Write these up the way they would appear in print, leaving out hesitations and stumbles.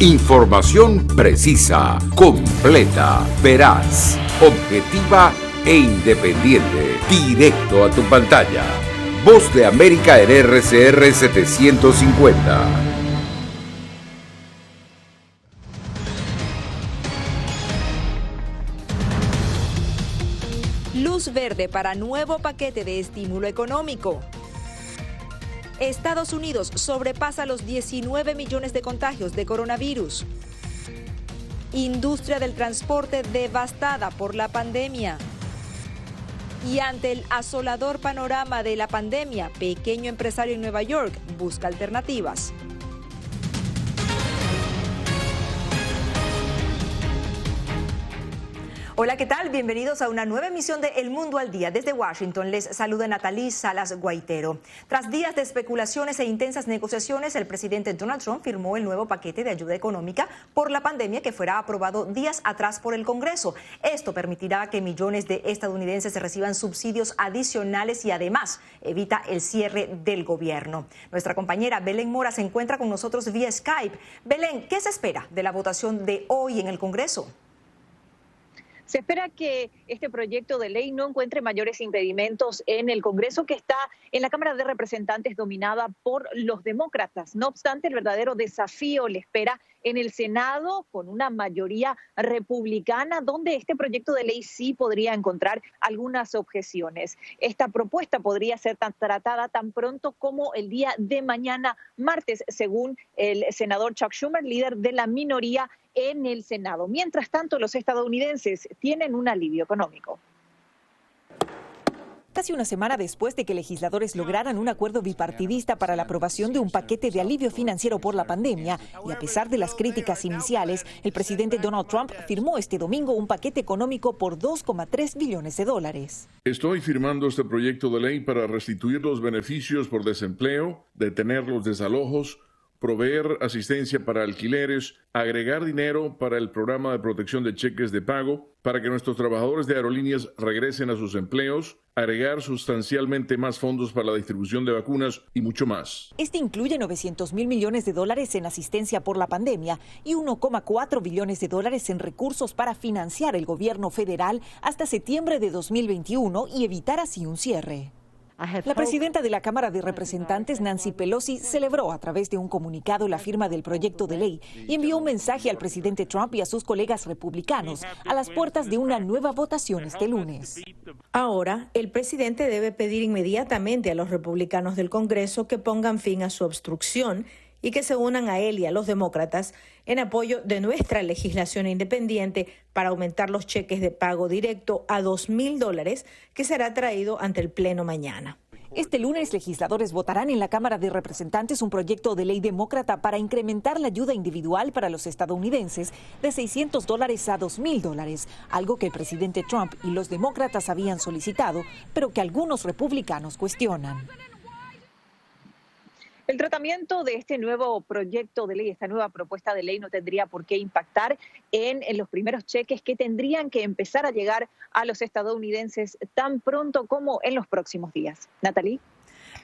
Información precisa, completa, veraz, objetiva e independiente. Directo a tu pantalla. Voz de América en RCR 750. Luz verde para nuevo paquete de estímulo económico. Estados Unidos sobrepasa los 19 millones de contagios de coronavirus. Industria del transporte devastada por la pandemia. Y ante el asolador panorama de la pandemia, pequeño empresario en Nueva York busca alternativas. Hola, ¿qué tal? Bienvenidos a una nueva emisión de El Mundo al Día. Desde Washington les saluda Natalie Salas Guaitero. Tras días de especulaciones e intensas negociaciones, el presidente Donald Trump firmó el nuevo paquete de ayuda económica por la pandemia que fuera aprobado días atrás por el Congreso. Esto permitirá que millones de estadounidenses reciban subsidios adicionales y además evita el cierre del gobierno. Nuestra compañera Belén Mora se encuentra con nosotros vía Skype. Belén, ¿qué se espera de la votación de hoy en el Congreso? Se espera que este proyecto de ley no encuentre mayores impedimentos en el Congreso, que está en la Cámara de Representantes dominada por los demócratas. No obstante, el verdadero desafío le espera en el Senado con una mayoría republicana, donde este proyecto de ley sí podría encontrar algunas objeciones. Esta propuesta podría ser tratada tan pronto como el día de mañana, martes, según el senador Chuck Schumer, líder de la minoría en el Senado. Mientras tanto, los estadounidenses tienen un alivio económico. Casi una semana después de que legisladores lograran un acuerdo bipartidista para la aprobación de un paquete de alivio financiero por la pandemia, y a pesar de las críticas iniciales, el presidente Donald Trump firmó este domingo un paquete económico por $2,3 billones. Estoy firmando este proyecto de ley para restituir los beneficios por desempleo, detener los desalojos, proveer asistencia para alquileres, agregar dinero para el programa de protección de cheques de pago, para que nuestros trabajadores de aerolíneas regresen a sus empleos, agregar sustancialmente más fondos para la distribución de vacunas y mucho más. Este incluye $900 mil millones en asistencia por la pandemia y $1,4 billones en recursos para financiar el gobierno federal hasta septiembre de 2021 y evitar así un cierre. La presidenta de la Cámara de Representantes, Nancy Pelosi, celebró a través de un comunicado la firma del proyecto de ley y envió un mensaje al presidente Trump y a sus colegas republicanos a las puertas de una nueva votación este lunes. Ahora, el presidente debe pedir inmediatamente a los republicanos del Congreso que pongan fin a su obstrucción y que se unan a él y a los demócratas en apoyo de nuestra legislación independiente para aumentar los cheques de pago directo a $2,000 que será traído ante el Pleno mañana. Este lunes, legisladores votarán en la Cámara de Representantes un proyecto de ley demócrata para incrementar la ayuda individual para los estadounidenses de $600 a $2,000, algo que el presidente Trump y los demócratas habían solicitado, pero que algunos republicanos cuestionan. El tratamiento de este nuevo proyecto de ley, esta nueva propuesta de ley, no tendría por qué impactar en los primeros cheques que tendrían que empezar a llegar a los estadounidenses tan pronto como en los próximos días. Natalie.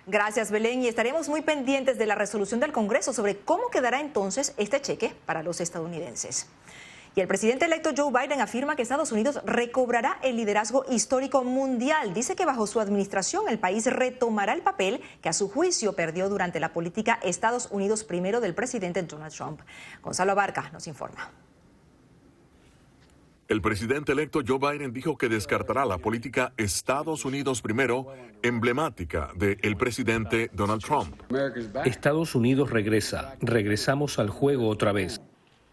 Gracias, Belén, y estaremos muy pendientes de la resolución del Congreso sobre cómo quedará entonces este cheque para los estadounidenses. Y el presidente electo Joe Biden afirma que Estados Unidos recobrará el liderazgo histórico mundial. Dice que bajo su administración el país retomará el papel que a su juicio perdió durante la política Estados Unidos primero del presidente Donald Trump. Gonzalo Abarca nos informa. El presidente electo Joe Biden dijo que descartará la política Estados Unidos primero, emblemática del presidente Donald Trump. Estados Unidos regresa. Regresamos al juego otra vez.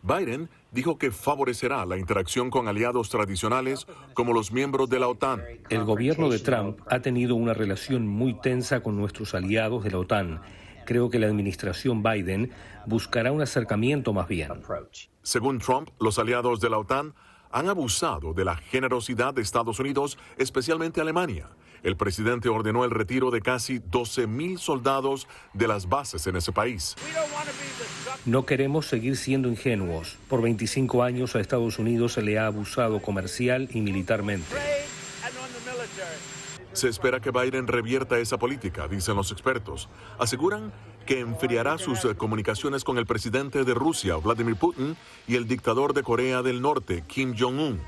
Biden dijo que favorecerá la interacción con aliados tradicionales como los miembros de la OTAN. El gobierno de Trump ha tenido una relación muy tensa con nuestros aliados de la OTAN. Creo que la administración Biden buscará un acercamiento más bien. Según Trump, los aliados de la OTAN han abusado de la generosidad de Estados Unidos, especialmente Alemania. El presidente ordenó el retiro de casi 12,000 soldados de las bases en ese país. No queremos seguir siendo ingenuos. Por 25 años a Estados Unidos se le ha abusado comercial y militarmente. Se espera que Biden revierta esa política, dicen los expertos. Aseguran que enfriará sus comunicaciones con el presidente de Rusia, Vladimir Putin, y el dictador de Corea del Norte, Kim Jong-un.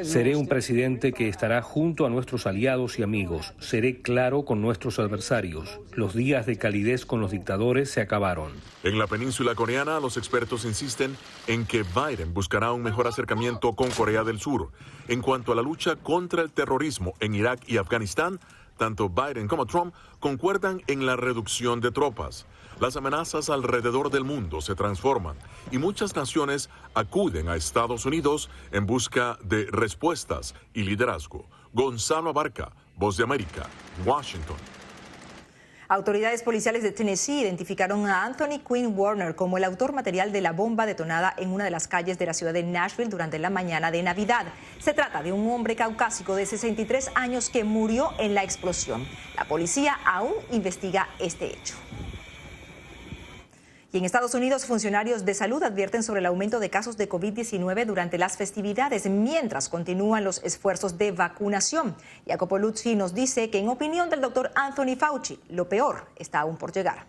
Seré un presidente que estará junto a nuestros aliados y amigos. Seré claro con nuestros adversarios. Los días de calidez con los dictadores se acabaron. En la península coreana, los expertos insisten en que Biden buscará un mejor acercamiento con Corea del Sur. En cuanto a la lucha contra el terrorismo en Irak y Afganistán, tanto Biden como Trump concuerdan en la reducción de tropas. Las amenazas alrededor del mundo se transforman y muchas naciones acuden a Estados Unidos en busca de respuestas y liderazgo. Gonzalo Abarca, Voz de América, Washington. Autoridades policiales de Tennessee identificaron a Anthony Quinn Warner como el autor material de la bomba detonada en una de las calles de la ciudad de Nashville durante la mañana de Navidad. Se trata de un hombre caucásico de 63 años que murió en la explosión. La policía aún investiga este hecho. Y en Estados Unidos, funcionarios de salud advierten sobre el aumento de casos de COVID-19 durante las festividades, mientras continúan los esfuerzos de vacunación. Jacopo Luzzi nos dice que, en opinión del doctor Anthony Fauci, lo peor está aún por llegar.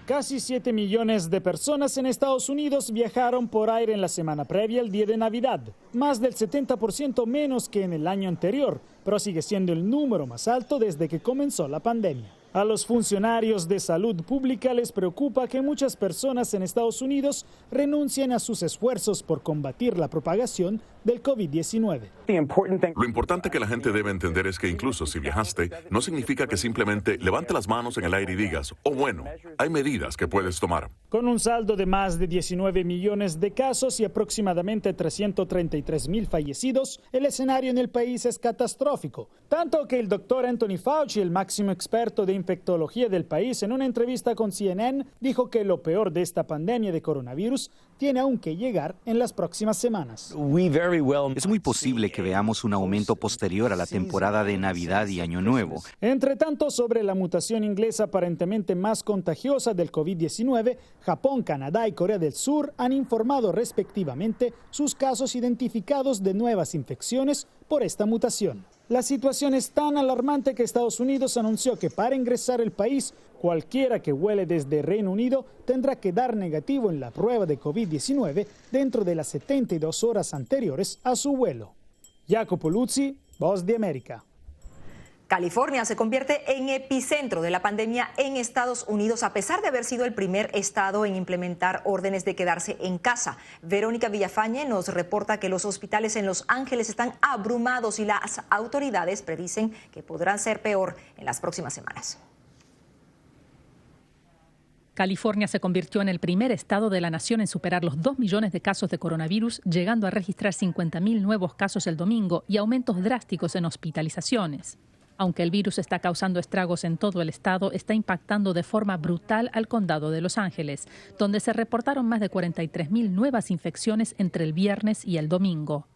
Casi 7 millones de personas en Estados Unidos viajaron por aire en la semana previa al día de Navidad, más del 70% menos que en el año anterior, pero sigue siendo el número más alto desde que comenzó la pandemia. A los funcionarios de salud pública les preocupa que muchas personas en Estados Unidos renuncien a sus esfuerzos por combatir la propagación del COVID-19. Lo importante que la gente debe entender es que incluso si viajaste, no significa que simplemente levante las manos en el aire y digas, oh bueno, hay medidas que puedes tomar. Con un saldo de más de 19 millones de casos y aproximadamente 333,000 fallecidos, el escenario en el país es catastrófico. Tanto que el doctor Anthony Fauci, el máximo experto de infectología del país, en una entrevista con CNN, dijo que lo peor de esta pandemia de coronavirus tiene aún que llegar en las próximas semanas. Es muy posible que veamos un aumento posterior a la temporada de Navidad y Año Nuevo. Entre tanto, sobre la mutación inglesa aparentemente más contagiosa del COVID-19, Japón, Canadá y Corea del Sur han informado respectivamente sus casos identificados de nuevas infecciones por esta mutación. La situación es tan alarmante que Estados Unidos anunció que para ingresar al país, cualquiera que vuele desde Reino Unido tendrá que dar negativo en la prueba de COVID-19 dentro de las 72 horas anteriores a su vuelo. Jacopo Luzzi, Voz de América. California se convierte en epicentro de la pandemia en Estados Unidos, a pesar de haber sido el primer estado en implementar órdenes de quedarse en casa. Verónica Villafañe nos reporta que los hospitales en Los Ángeles están abrumados y las autoridades predicen que podrán ser peor en las próximas semanas. California se convirtió en el primer estado de la nación en superar los 2 millones de casos de coronavirus, llegando a registrar 50,000 nuevos casos el domingo y aumentos drásticos en hospitalizaciones. Aunque el virus está causando estragos en todo el estado, está impactando de forma brutal al condado de Los Ángeles, donde se reportaron más de 43,000 nuevas infecciones entre el viernes y el domingo.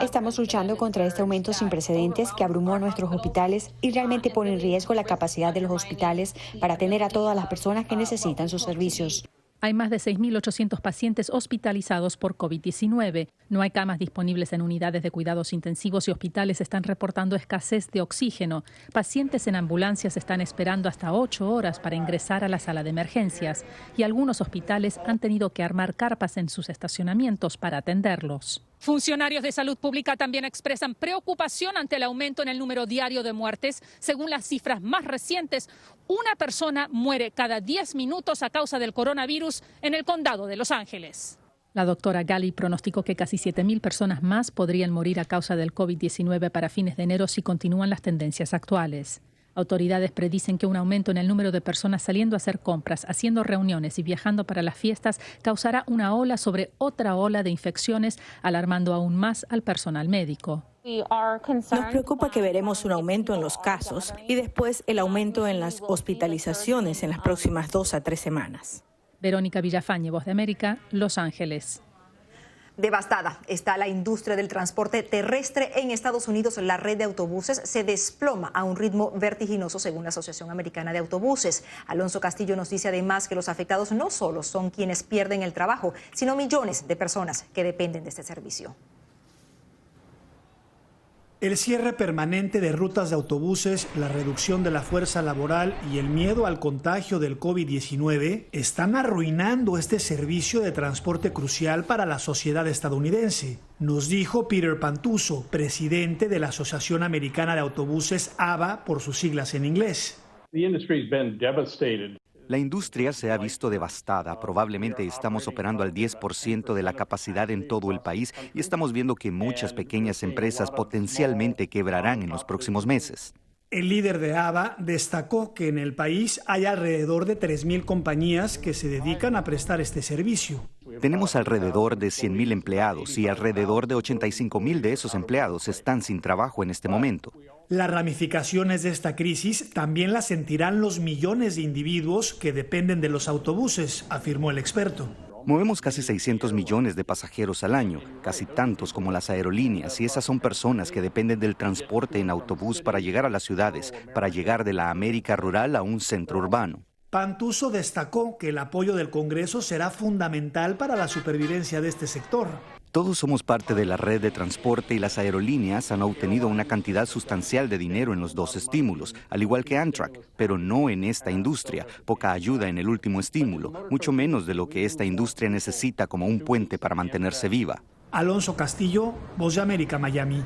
Estamos luchando contra este aumento sin precedentes que abrumó a nuestros hospitales y realmente pone en riesgo la capacidad de los hospitales para atender a todas las personas que necesitan sus servicios. Hay más de 6.800 pacientes hospitalizados por COVID-19. No hay camas disponibles en unidades de cuidados intensivos y hospitales están reportando escasez de oxígeno. Pacientes en ambulancias están esperando hasta 8 horas para ingresar a la sala de emergencias y algunos hospitales han tenido que armar carpas en sus estacionamientos para atenderlos. Funcionarios de salud pública también expresan preocupación ante el aumento en el número diario de muertes. Según las cifras más recientes, una persona muere cada 10 minutos a causa del coronavirus en el condado de Los Ángeles. La doctora Gali pronosticó que casi 7,000 personas más podrían morir a causa del COVID-19 para fines de enero si continúan las tendencias actuales. Autoridades predicen que un aumento en el número de personas saliendo a hacer compras, haciendo reuniones y viajando para las fiestas causará una ola sobre otra ola de infecciones, alarmando aún más al personal médico. Nos preocupa que veremos un aumento en los casos y después el aumento en las hospitalizaciones en las próximas 2 a 3 semanas. Verónica Villafañe, Voz de América, Los Ángeles. Devastada está la industria del transporte terrestre en Estados Unidos. La red de autobuses se desploma a un ritmo vertiginoso, según la Asociación Americana de Autobuses. Alonso Castillo nos dice además que los afectados no solo son quienes pierden el trabajo, sino millones de personas que dependen de este servicio. El cierre permanente de rutas de autobuses, la reducción de la fuerza laboral y el miedo al contagio del COVID-19 están arruinando este servicio de transporte crucial para la sociedad estadounidense, nos dijo Peter Pantuso, presidente de la Asociación Americana de Autobuses, ABA, por sus siglas en inglés. La industria se ha visto devastada. Probablemente estamos operando al 10% de la capacidad en todo el país y estamos viendo que muchas pequeñas empresas potencialmente quebrarán en los próximos meses. El líder de ABA destacó que en el país hay alrededor de 3,000 compañías que se dedican a prestar este servicio. Tenemos alrededor de 100,000 empleados y alrededor de 85,000 de esos empleados están sin trabajo en este momento. Las ramificaciones de esta crisis también las sentirán los millones de individuos que dependen de los autobuses, afirmó el experto. Movemos casi 600 millones de pasajeros al año, casi tantos como las aerolíneas, y esas son personas que dependen del transporte en autobús para llegar a las ciudades, para llegar de la América rural a un centro urbano. Pantuso destacó que el apoyo del Congreso será fundamental para la supervivencia de este sector. Todos somos parte de la red de transporte y las aerolíneas han obtenido una cantidad sustancial de dinero en los dos estímulos, al igual que Amtrak, pero no en esta industria. Poca ayuda en el último estímulo, mucho menos de lo que esta industria necesita como un puente para mantenerse viva. Alonso Castillo, Voz de América, Miami.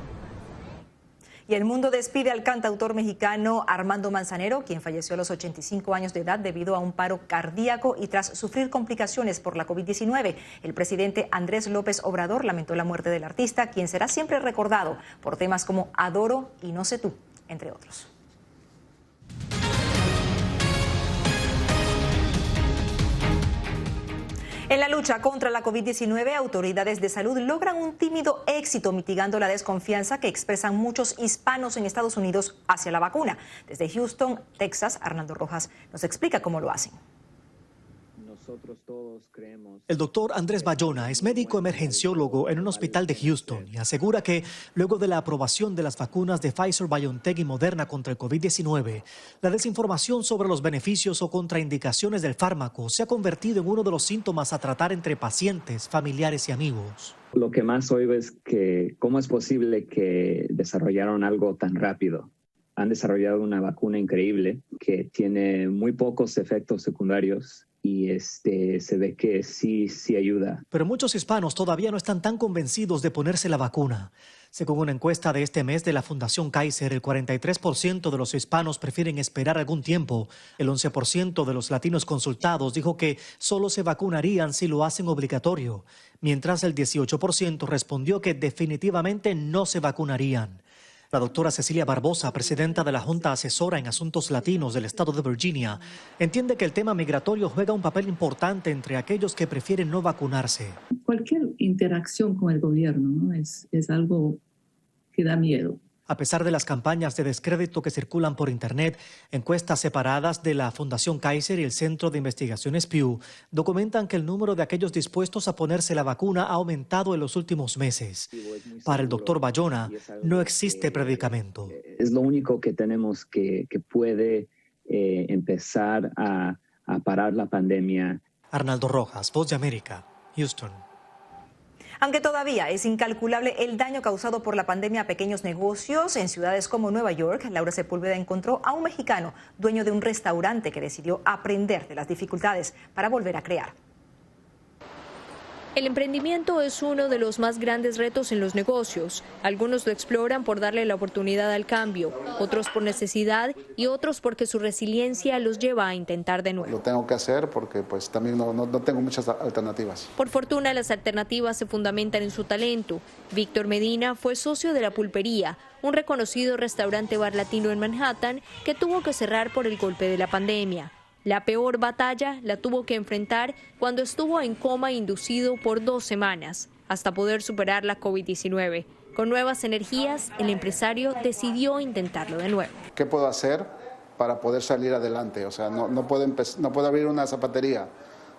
Y el mundo despide al cantautor mexicano Armando Manzanero, quien falleció a los 85 años de edad debido a un paro cardíaco y tras sufrir complicaciones por la COVID-19. El presidente Andrés López Obrador lamentó la muerte del artista, quien será siempre recordado por temas como Adoro y No sé tú, entre otros. En la lucha contra la COVID-19, autoridades de salud logran un tímido éxito mitigando la desconfianza que expresan muchos hispanos en Estados Unidos hacia la vacuna. Desde Houston, Texas, Arnaldo Rojas nos explica cómo lo hacen. El doctor Andrés Bayona es médico emergenciólogo en un hospital de Houston y asegura que luego de la aprobación de las vacunas de Pfizer, BioNTech y Moderna contra el COVID-19, la desinformación sobre los beneficios o contraindicaciones del fármaco se ha convertido en uno de los síntomas a tratar entre pacientes, familiares y amigos. Lo que más oigo es que cómo es posible que desarrollaron algo tan rápido. Han desarrollado una vacuna increíble que tiene muy pocos efectos secundarios y se ve que sí ayuda. Pero muchos hispanos todavía no están tan convencidos de ponerse la vacuna. Según una encuesta de este mes de la Fundación Kaiser, el 43% de los hispanos prefieren esperar algún tiempo. El 11% de los latinos consultados dijo que solo se vacunarían si lo hacen obligatorio, mientras el 18% respondió que definitivamente no se vacunarían. La doctora Cecilia Barbosa, presidenta de la Junta Asesora en Asuntos Latinos del estado de Virginia, entiende que el tema migratorio juega un papel importante entre aquellos que prefieren no vacunarse. Cualquier interacción con el gobierno, ¿no? es algo que da miedo. A pesar de las campañas de descrédito que circulan por Internet, encuestas separadas de la Fundación Kaiser y el Centro de Investigaciones Pew documentan que el número de aquellos dispuestos a ponerse la vacuna ha aumentado en los últimos meses. Para el doctor Bayona, no existe predicamento. Es lo único que tenemos que puede empezar a parar la pandemia. Arnaldo Rojas, Voz de América, Houston. Aunque todavía es incalculable el daño causado por la pandemia a pequeños negocios, en ciudades como Nueva York, Laura Sepúlveda encontró a un mexicano, dueño de un restaurante, que decidió aprender de las dificultades para volver a crear. El emprendimiento es uno de los más grandes retos en los negocios. Algunos lo exploran por darle la oportunidad al cambio, otros por necesidad y otros porque su resiliencia los lleva a intentar de nuevo. Lo tengo que hacer porque pues también no tengo muchas alternativas. Por fortuna, las alternativas se fundamentan en su talento. Víctor Medina fue socio de La Pulpería, un reconocido restaurante bar latino en Manhattan que tuvo que cerrar por el golpe de la pandemia. La peor batalla la tuvo que enfrentar cuando estuvo en coma inducido por 2 semanas, hasta poder superar la COVID-19. Con nuevas energías, el empresario decidió intentarlo de nuevo. ¿Qué puedo hacer para poder salir adelante? O sea, no puedo abrir una zapatería.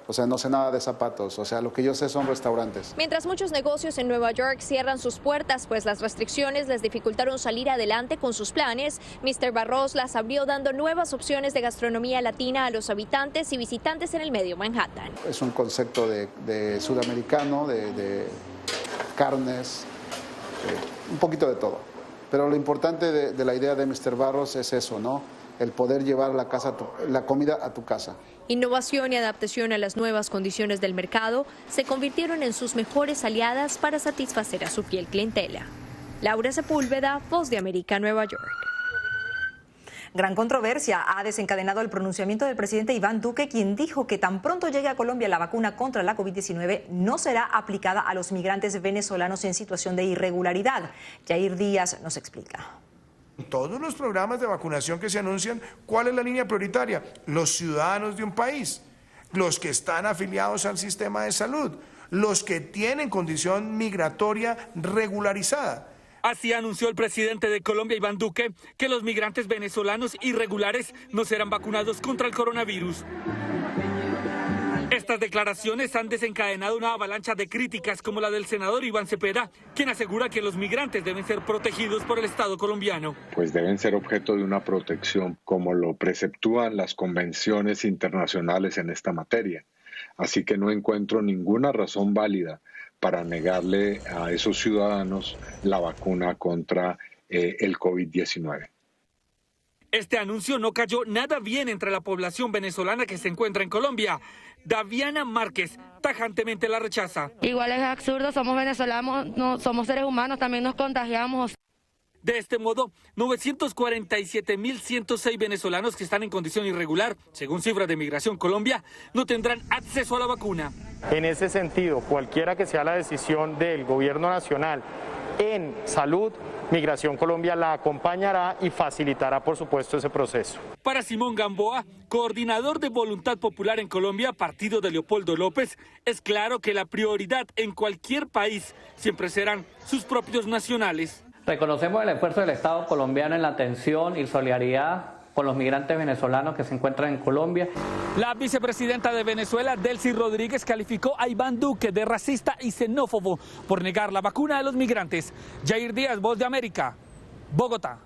O sea, no sé nada de zapatos, o sea, lo que yo sé son restaurantes. Mientras muchos negocios en Nueva York cierran sus puertas, pues las restricciones les dificultaron salir adelante con sus planes, Mr. Barros las abrió dando nuevas opciones de gastronomía latina a los habitantes y visitantes en el medio Manhattan. Es un concepto de sudamericano, de carnes, un poquito de todo. Pero lo importante de la idea de Mr. Barros es eso, ¿no? El poder llevar la comida a tu casa. Innovación y adaptación a las nuevas condiciones del mercado se convirtieron en sus mejores aliadas para satisfacer a su fiel clientela. Laura Sepúlveda, Voz de América, Nueva York. Gran controversia ha desencadenado el pronunciamiento del presidente Iván Duque, quien dijo que tan pronto llegue a Colombia la vacuna contra la COVID-19 no será aplicada a los migrantes venezolanos en situación de irregularidad. Yair Díaz nos explica. Todos los programas de vacunación que se anuncian, ¿cuál es la línea prioritaria? Los ciudadanos de un país, los que están afiliados al sistema de salud, los que tienen condición migratoria regularizada. Así anunció el presidente de Colombia, Iván Duque, que los migrantes venezolanos irregulares no serán vacunados contra el coronavirus. Estas declaraciones han desencadenado una avalancha de críticas como la del senador Iván Cepeda, quien asegura que los migrantes deben ser protegidos por el Estado colombiano. Pues deben ser objeto de una protección como lo preceptúan las convenciones internacionales en esta materia. Así que no encuentro ninguna razón válida para negarle a esos ciudadanos la vacuna contra el COVID-19. Este anuncio no cayó nada bien entre la población venezolana que se encuentra en Colombia. Daviana Márquez tajantemente la rechaza. Igual es absurdo, somos venezolanos, no, somos seres humanos, también nos contagiamos. De este modo, 947.106 venezolanos que están en condición irregular, según cifras de Migración Colombia, no tendrán acceso a la vacuna. En ese sentido, cualquiera que sea la decisión del gobierno nacional en salud, Migración Colombia la acompañará y facilitará, por supuesto, ese proceso. Para Simón Gamboa, coordinador de Voluntad Popular en Colombia, partido de Leopoldo López, es claro que la prioridad en cualquier país siempre serán sus propios nacionales. Reconocemos el esfuerzo del Estado colombiano en la atención y solidaridad con los migrantes venezolanos que se encuentran en Colombia. La vicepresidenta de Venezuela, Delcy Rodríguez, calificó a Iván Duque de racista y xenófobo por negar la vacuna a los migrantes. Yair Díaz, Voz de América, Bogotá.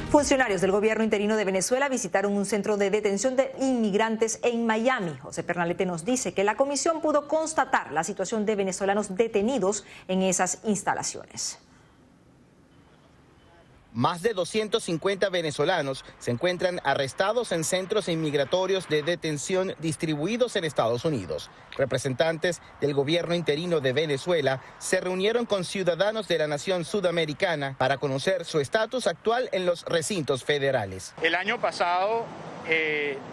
Funcionarios del gobierno interino de Venezuela visitaron un centro de detención de inmigrantes en Miami. José Pernalete nos dice que la comisión pudo constatar la situación de venezolanos detenidos en esas instalaciones. Más de 250 venezolanos se encuentran arrestados en centros inmigratorios de detención distribuidos en Estados Unidos. Representantes del gobierno interino de Venezuela se reunieron con ciudadanos de la nación sudamericana para conocer su estatus actual en los recintos federales. El año pasado,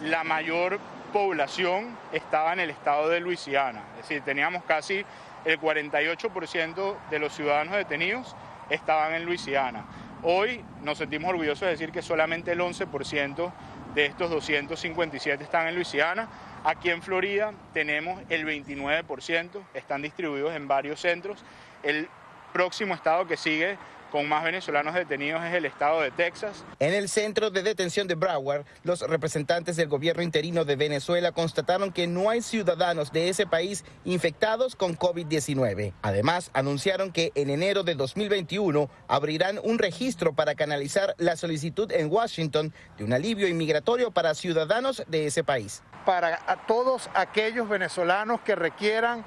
la mayor población estaba en el estado de Luisiana, es decir, teníamos casi el 48% de los ciudadanos detenidos estaban en Luisiana. Hoy nos sentimos orgullosos de decir que solamente el 11% de estos 257 están en Luisiana. Aquí en Florida tenemos el 29%, están distribuidos en varios centros. El próximo estado que sigue con más venezolanos detenidos es el estado de Texas. En el centro de detención de Broward, los representantes del gobierno interino de Venezuela constataron que no hay ciudadanos de ese país infectados con COVID-19. Además, anunciaron que en enero de 2021 abrirán un registro para canalizar la solicitud en Washington de un alivio inmigratorio para ciudadanos de ese país. Para todos aquellos venezolanos que requieran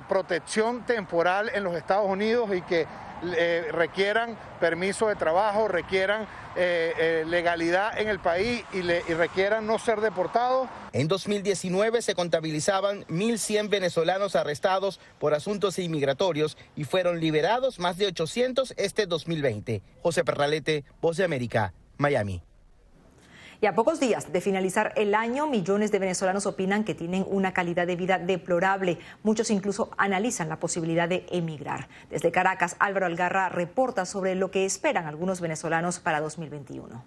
protección temporal en los Estados Unidos y que requieran permiso de trabajo, requieran legalidad en el país y requieran no ser deportados. En 2019 se contabilizaban 1.100 venezolanos arrestados por asuntos inmigratorios y fueron liberados más de 800 este 2020. José Pernalete, Voz de América, Miami. Y a pocos días de finalizar el año, millones de venezolanos opinan que tienen una calidad de vida deplorable. Muchos incluso analizan la posibilidad de emigrar. Desde Caracas, Álvaro Algarra reporta sobre lo que esperan algunos venezolanos para 2021.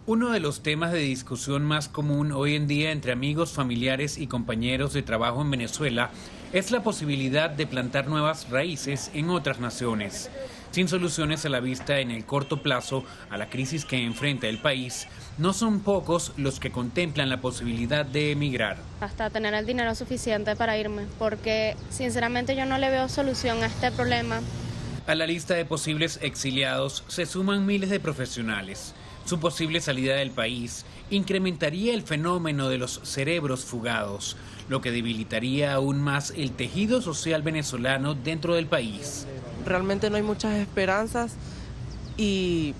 Uno de los temas de discusión más común hoy en día entre amigos, familiares y compañeros de trabajo en Venezuela es la posibilidad de plantar nuevas raíces en otras naciones. Sin soluciones a la vista en el corto plazo a la crisis que enfrenta el país, no son pocos los que contemplan la posibilidad de emigrar. Hasta tener el dinero suficiente para irme, porque sinceramente yo no le veo solución a este problema. A la lista de posibles exiliados se suman miles de profesionales. Su posible salida del país incrementaría el fenómeno de los cerebros fugados, lo que debilitaría aún más el tejido social venezolano dentro del país. Realmente no hay muchas esperanzas y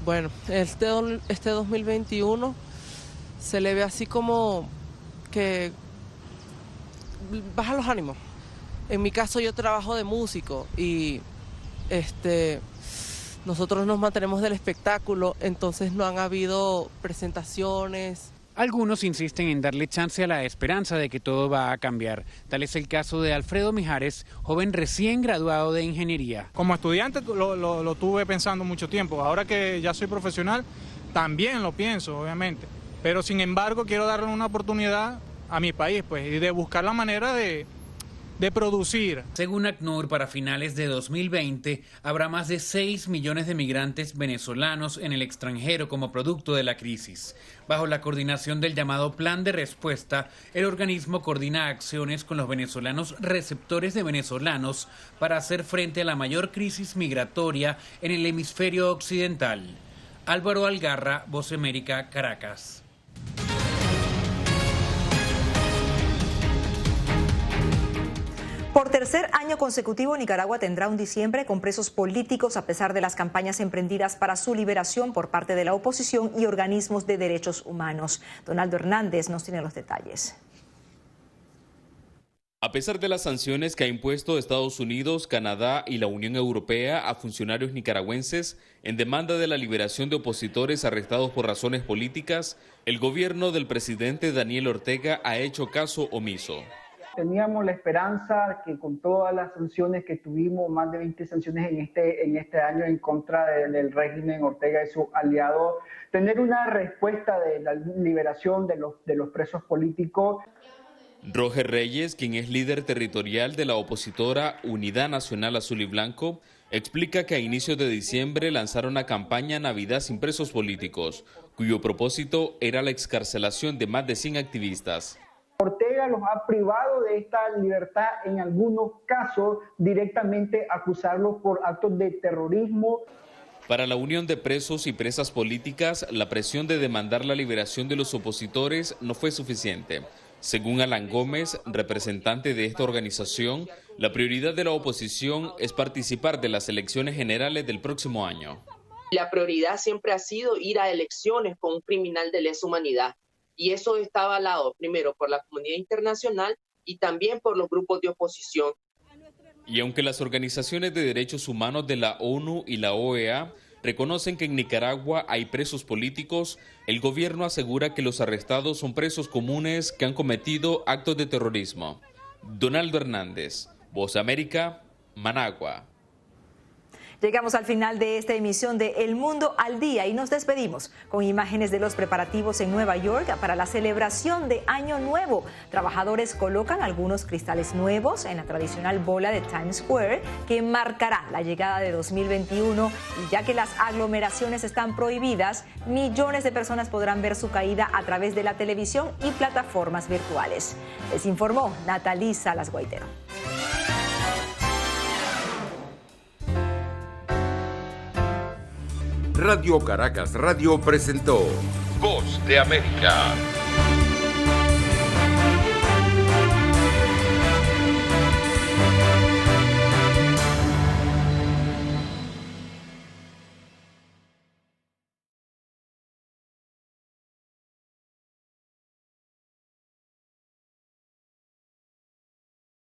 bueno, este 2021 se le ve así como que baja los ánimos. En mi caso yo trabajo de músico y nosotros nos mantenemos del espectáculo, entonces no han habido presentaciones. Algunos insisten en darle chance a la esperanza de que todo va a cambiar. Tal es el caso de Alfredo Mijares, joven recién graduado de ingeniería. Como estudiante lo tuve pensando mucho tiempo. Ahora que ya soy profesional, también lo pienso, obviamente. Pero sin embargo quiero darle una oportunidad a mi país, pues, y de buscar la manera de producir. Según ACNUR, para finales de 2020 habrá más de 6 millones de migrantes venezolanos en el extranjero como producto de la crisis. Bajo la coordinación del llamado Plan de Respuesta, el organismo coordina acciones con los venezolanos receptores de venezolanos para hacer frente a la mayor crisis migratoria en el hemisferio occidental. Álvaro Algarra, Voz de América, Caracas. Por tercer año consecutivo, Nicaragua tendrá un diciembre con presos políticos a pesar de las campañas emprendidas para su liberación por parte de la oposición y organismos de derechos humanos. Donaldo Hernández nos tiene los detalles. A pesar de las sanciones que ha impuesto Estados Unidos, Canadá y la Unión Europea a funcionarios nicaragüenses en demanda de la liberación de opositores arrestados por razones políticas, el gobierno del presidente Daniel Ortega ha hecho caso omiso. Teníamos la esperanza que con todas las sanciones que tuvimos, más de 20 sanciones en este año en contra del régimen Ortega y sus aliados, tener una respuesta de la liberación de los presos políticos. Roger Reyes, quien es líder territorial de la opositora Unidad Nacional Azul y Blanco, explica que a inicios de diciembre lanzaron una campaña Navidad sin presos políticos, cuyo propósito era la excarcelación de más de 100 activistas. Ortega los ha privado de esta libertad, en algunos casos directamente acusarlos por actos de terrorismo. Para la Unión de Presos y Presas Políticas, la presión de demandar la liberación de los opositores no fue suficiente. Según Alan Gómez, representante de esta organización, la prioridad de la oposición es participar de las elecciones generales del próximo año. La prioridad siempre ha sido ir a elecciones con un criminal de lesa humanidad. Y eso está avalado primero por la comunidad internacional y también por los grupos de oposición. Y aunque las organizaciones de derechos humanos de la ONU y la OEA reconocen que en Nicaragua hay presos políticos, el gobierno asegura que los arrestados son presos comunes que han cometido actos de terrorismo. Donaldo Hernández, Voz de América, Managua. Llegamos al final de esta emisión de El Mundo al Día y nos despedimos con imágenes de los preparativos en Nueva York para la celebración de Año Nuevo. Trabajadores colocan algunos cristales nuevos en la tradicional bola de Times Square que marcará la llegada de 2021 y ya que las aglomeraciones están prohibidas, millones de personas podrán ver su caída a través de la televisión y plataformas virtuales. Les informó Natalie Salas Guaitero. Radio Caracas Radio presentó Voz de América.